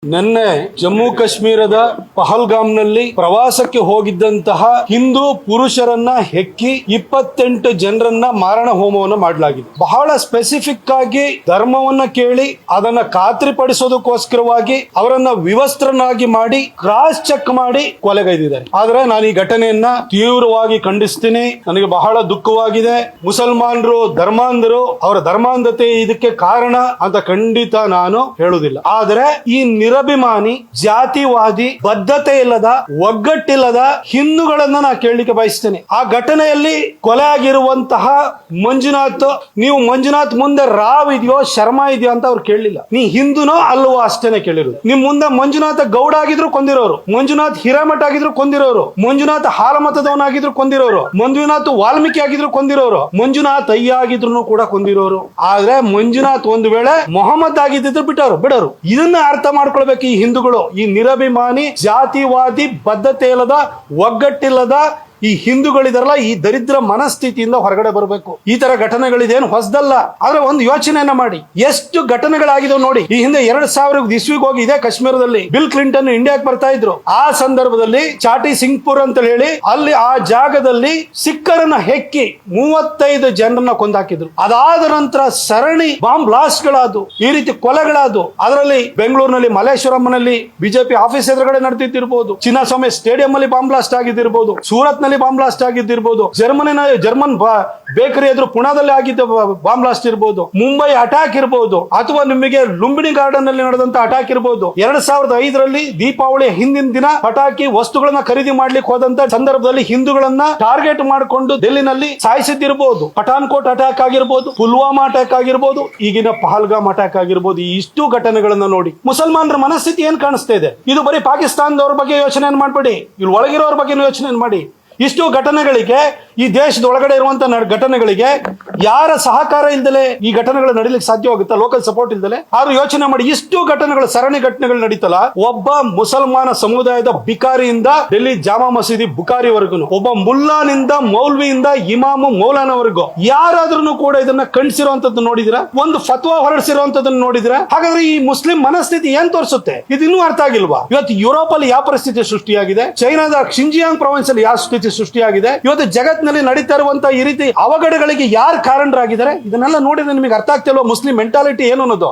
ನಿನ್ನೆ ಜಮ್ಮು ಕಾಶ್ಮೀರದ ಪಹಲ್ಗಾಮ್ನಲ್ಲಿ ಪ್ರವಾಸಕ್ಕೆ ಹೋಗಿದ್ದಂತಹ ಹಿಂದೂ ಪುರುಷರನ್ನ ಹೆಕ್ಕಿ 28 ಜನರನ್ನ ಮಾರಣ ಹೋಮವನ್ನು ಮಾಡಲಾಗಿದೆ. ಬಹಳ ಸ್ಪೆಸಿಫಿಕ್ ಆಗಿ ಧರ್ಮವನ್ನ ಕೇಳಿ ಅದನ್ನ ಖಾತ್ರಿಪಡಿಸೋದಕ್ಕೋಸ್ಕರವಾಗಿ ಅವರನ್ನ ವಿವಸ್ತ್ರನಾಗಿ ಮಾಡಿ ಕ್ರಾಸ್ ಚೆಕ್ ಮಾಡಿ ಕೊಲೆಗೈದಿದ್ದಾರೆ. ಆದ್ರೆ ನಾನು ಈ ಘಟನೆಯನ್ನ ತೀವ್ರವಾಗಿ ಖಂಡಿಸ್ತೀನಿ. ನನಗೆ ಬಹಳ ದುಃಖವಾಗಿದೆ. ಮುಸಲ್ಮಾನರು ಧರ್ಮಾಂಧರು ಅವರ ಧರ್ಮಾಂಧತೆ ಇದಕ್ಕೆ ಕಾರಣ ಅಂತ ಖಂಡಿತ ನಾನು ಹೇಳುವುದಿಲ್ಲ. ಆದರೆ ಈ ನಿರಭಿಮಾನಿ ಜಾತಿವಾದಿ ಬದ್ಧತೆ ಇಲ್ಲದ ಒಗ್ಗಟ್ಟಿಲ್ಲದ ಹಿಂದೂಗಳನ್ನ ನಾ ಕೇಳಲಿಕ್ಕೆ ಬಯಸ್ತೇನೆ. ಆ ಘಟನೆಯಲ್ಲಿ ಕೊಲೆ ಆಗಿರುವಂತಹ ಮಂಜುನಾಥ್, ನೀವು ಮಂಜುನಾಥ್ ಮುಂದೆ ರಾವ್ ಇದೆಯೋ ಶರ್ಮಾ ಇದೆಯೋ ಅಂತ ಅವ್ರು ಕೇಳಲಿಲ್ಲ. ನೀ ಹಿಂದೂನೋ ಅಲ್ವೋ ಅಷ್ಟೇನೆ ಕೇಳಿರೋದು. ನಿಮ್ ಮುಂದೆ ಮಂಜುನಾಥ ಗೌಡ ಆಗಿದ್ರು ಕೊಂದಿರೋರು, ಮಂಜುನಾಥ್ ಹಿರೇಮಠ ಆಗಿದ್ರು ಕೊಂದಿರೋರು, ಮಂಜುನಾಥ್ ಹಾಲಮತದವನಾಗಿದ್ರು ಕೊಂದಿರೋರು, ಮಂಜುನಾಥ್ ವಾಲ್ಮೀಕಿ ಆಗಿದ್ರು ಕೊಂದಿರೋರು, ಮಂಜುನಾಥ್ ಅಯ್ಯ ಆಗಿದ್ರು ಕೂಡ ಕೊಂದಿರೋರು. ಆದ್ರೆ ಮಂಜುನಾಥ್ ಒಂದು ವೇಳೆ ಮೊಹಮ್ಮದ್ ಆಗಿದ್ದಿದ್ರು ಬಿಡೋರು. ಇದನ್ನ ಅರ್ಥ ಮಾಡ್ಕೊಳ್ಬೇಕು ಈ ಹಿಂದೂಗಳು. ಈ ನಿರಭಿಮಾನಿ ಜಾತಿವಾದಿ ಬದ್ಧತೆ ಇಲ್ಲದ ಒಗ್ಗಟ್ಟಿಲ್ಲದ ಈ ಹಿಂದೂಗಳಿದಾರಲ್ಲ, ಈ ದರಿದ್ರ ಮನಸ್ಥಿತಿಯಿಂದ ಹೊರಗಡೆ ಬರಬೇಕು. ಈ ತರ ಘಟನೆಗಳಿದೇನು ಹೊಸದಲ್ಲ. ಆದ್ರೆ ಒಂದು ಯೋಚನೆಯನ್ನ ಮಾಡಿ, ಎಷ್ಟು ಘಟನೆಗಳಾಗಿದಾವೆ ನೋಡಿ. ಈ ಹಿಂದೆ 2000 ಇಸ್ವಿಗೆ ಹೋಗಿ ಇದೇ ಕಾಶ್ಮೀರದಲ್ಲಿ ಬಿಲ್ ಕ್ಲಿಂಟನ್ ಇಂಡಿಯಾಕ್ಕೆ ಬರ್ತಾ ಇದ್ರು. ಆ ಸಂದರ್ಭದಲ್ಲಿ ಚಾಟಿ ಸಿಂಗ್ಪುರ್ ಅಂತ ಹೇಳಿ ಅಲ್ಲಿ ಆ ಜಾಗದಲ್ಲಿ ಸಿಖ್ಖರನ್ನ ಹೆಕ್ಕಿ 35 ಜನರನ್ನ ಕೊಂದಾಕಿದ್ರು. ಅದಾದ ನಂತರ ಸರಣಿ ಬಾಂಬ್ ಬ್ಲಾಸ್ಟ್ ಗಳಾದವು, ಈ ರೀತಿ ಕೊಲೆಗಳಾದವು. ಅದರಲ್ಲಿ ಬೆಂಗಳೂರಿನಲ್ಲಿ ಮಲ್ಲೇಶ್ವರಂನಲ್ಲಿ ಬಿಜೆಪಿ ಆಫೀಸ್ ಎದುರುಗಡೆ ನಡೆದಿದ್ದಿರಬಹುದು, ಚಿನ್ನಸ್ವಾಮಿ ಸ್ಟೇಡಿಯಂ ಅಲ್ಲಿ ಬಾಂಬ್ ಬ್ಲಾಸ್ಟ್ ಆಗಿದ್ದಿರಬಹುದು, ಸೂರತ್ ಬಾಂಬ್ ಬ್ಲಾಸ್ಟ್ ಆಗಿದ್ದಿರಬಹುದು, ಜರ್ಮನ್ ಬೇಕರಿ ಎದುರು ಪುಣಾದಲ್ಲಿ ಆಗಿದ್ದ ಬಾಂಬ್ ಬ್ಲಾಸ್ಟ್ ಇರಬಹುದು, ಮುಂಬೈ ಅಟ್ಯಾಕ್ ಇರಬಹುದು, ಅಥವಾ ನಿಮಗೆ ಲುಂಬಿನಿ ಗಾರ್ಡನ್ ನಲ್ಲಿ ನಡೆದಂತ ಅಟ್ಯಾಕ್ ಇರಬಹುದು. 2005ರಲ್ಲಿ ದೀಪಾವಳಿ ಹಿಂದಿನ ದಿನ ಪಟಾಕಿ ವಸ್ತುಗಳನ್ನ ಖರೀದಿ ಮಾಡ್ಲಿಕ್ಕೆ ಹೋದಂತ ಸಂದರ್ಭದಲ್ಲಿ ಹಿಂದೂಗಳನ್ನ ಟಾರ್ಗೆಟ್ ಮಾಡಿಕೊಂಡು ಡೆಲ್ಲಿನಲ್ಲಿ ಸಾಯಿಸಿದ್ದಿರಬಹುದು. ಪಠಾನ್ಕೋಟ್ ಅಟ್ಯಾಕ್ ಆಗಿರಬಹುದು, ಪುಲ್ವಾಮಾ ಅಟ್ಯಾಕ್ ಆಗಿರಬಹುದು, ಈಗಿನ ಪಹಲ್ಗಾಮ್ ಅಟ್ಯಾಕ್ ಆಗಿರಬಹುದು. ಇಷ್ಟು ಘಟನೆಗಳನ್ನ ನೋಡಿ ಮುಸಲ್ಮಾನರ ಮನಸ್ಥಿತಿ ಏನ್ ಕಾಣಿಸ್ತಾ ಇದೆ. ಇದು ಬರೀ ಪಾಕಿಸ್ತಾನದವ್ರ ಬಗ್ಗೆ ಯೋಚನೆ ಮಾಡಬೇಡಿ, ಇಲ್ಲಿ ಒಳಗಿರೋರ ಬಗ್ಗೆ ಯೋಚನೆ ಮಾಡಿ. ಇಷ್ಟು ಘಟನೆಗಳಿಗೆ, ಈ ದೇಶದ ಒಳಗಡೆ ಇರುವಂತಹ ಘಟನೆಗಳಿಗೆ ಯಾರ ಸಹಕಾರ ಇಲ್ದಲೆ ಈ ಘಟನೆಗಳು ನಡೀಲಿಕ್ಕೆ ಸಾಧ್ಯವಾಗುತ್ತಾ? Local support ಇಲ್ದಲೆ? ಆದ್ರೂ ಯೋಚನೆ ಮಾಡಿ, ಇಷ್ಟು ಘಟನೆಗಳು, ಸರಣಿ ಘಟನೆಗಳು ನಡೀತಲ್ಲ. ಒಬ್ಬ ಮುಸಲ್ಮಾನ ಸಮುದಾಯದ ಬಿಕಾರಿಯಿಂದ ಡೆಲ್ಲಿ ಜಾಮಾ ಮಸೀದಿ ಬುಕಾರಿವರೆಗೂ, ಒಬ್ಬ ಮುಲ್ಲಾನಿಂದ ಮೌಲ್ವಿಯಿಂದ ಇಮಾಮು ಮೌಲಾನವರೆಗೂ ಯಾರಾದ್ರೂ ಕೂಡ ಇದನ್ನ ಖಂಡಿಸಿರುವಂತದ್ದು ನೋಡಿದಿರಾ? ಒಂದು ಫತ್ವಾ ಹೊರಡಿಸಿರುವಂತದನ್ನು ನೋಡಿದಿರಾ? ಹಾಗಾದ್ರೆ ಈ ಮುಸ್ಲಿಂ ಮನಸ್ಥಿತಿ ಏನ್ ತೋರಿಸುತ್ತೆ? ಇದು ಇನ್ನೂ ಅರ್ಥ ಆಗಿಲ್ವಾ? ಇವತ್ತು ಯುರೋಪ್ ಅಲ್ಲಿ ಯಾವ ಪರಿಸ್ಥಿತಿ ಸೃಷ್ಟಿಯಾಗಿದೆ, ಚೈನಾದ ಶಿಂಜಿಯಾಂಗ್ ಪ್ರೊವಿನ್ಸ್ ಅಲ್ಲಿ ಯಾವ ಸ್ಥಿತಿ ಸೃಷ್ಟಿಯಾಗಿದೆ, ಇವತ್ತು ಜಗತ್ತಿನಲ್ಲಿ ನಡೀತಾ ಇರುವಂತಹ ಈ ರೀತಿ ಅವಘಡಗಳಿಗೆ ಯಾರು ಕಾರಣರಾಗಿದ್ದಾರೆ? ಇದನ್ನೆಲ್ಲ ನೋಡಿದ್ರೆ ನಿಮಗೆ ಅರ್ಥ ಆಗ್ತಿಲ್ವಾ ಮುಸ್ಲಿಂ ಮೆಂಟಾಲಿಟಿ ಏನು ಅನ್ನೋದು?